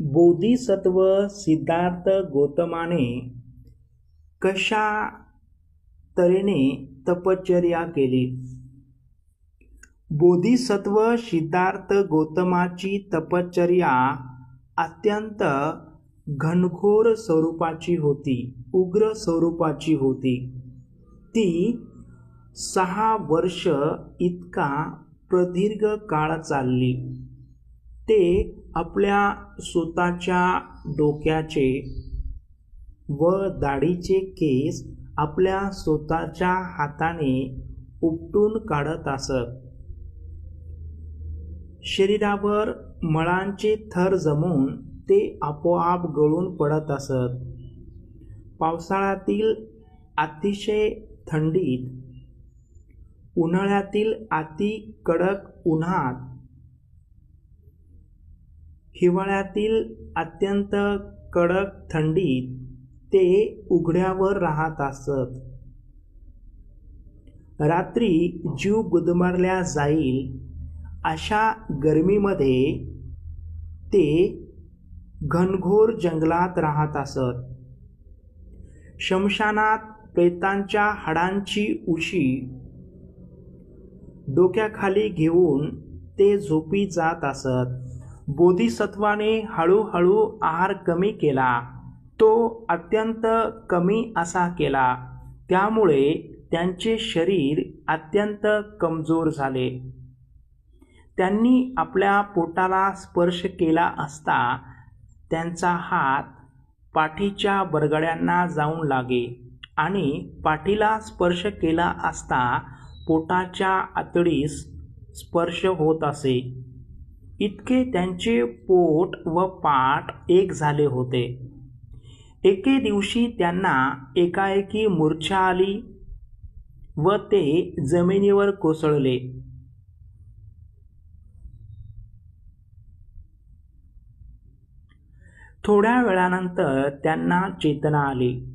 बोधिसत्व सिद्धार्थ गौतमाने कशा तऱ्हेने तपश्चर्या केली? बोधिसत्व सिद्धार्थ गौतमाची तपश्चर्या अत्यंत घनघोर स्वरूपाची होती, उग्र स्वरूपाची होती. ती 6 वर्ष इतका प्रदीर्घ काळ चालली. ते आपल्या स्वतःच्या डोक्याचे व दाढीचे केस आपल्या स्वतःच्या हाताने उपटून काढत असत. शरीरावर मळांचे थर जमून ते आपोआप गळून पडत असत. पावसाळ्यातील अतिशय थंडीत, उन्हाळ्यातील अति कडक उन्हात, हिवाळ्यातील अत्यंत कडक थंडीत ते उघड्यावर राहत असत. रात्री जीव गुदमरल्या जाईल अशा गरमीमध्ये ते घनघोर जंगलात राहत असत. शमशानात प्रेतांच्या हाडांची उशी डोक्याखाली घेऊन ते झोपी जात असत. बोधिसत्वाने हळूहळू आहार कमी केला. तो अत्यंत कमी असा केला. त्यामुळे त्यांचे शरीर अत्यंत कमजोर झाले. त्यांनी आपल्या पोटाला स्पर्श केला असता त्यांचा हात पाठीच्या बरगड्यांना जाऊन लागे आणि पाठीला स्पर्श केला असता पोटाच्या आतडीस स्पर्श होत असे. इतके त्यांचे पोट व पाठ एक झाले होते. एके दिवशी त्यांना एकाएकी मूर्छा आली व ते जमिनीवर कोसळले. थोड्या वेळानंतर त्यांना चेतना आली.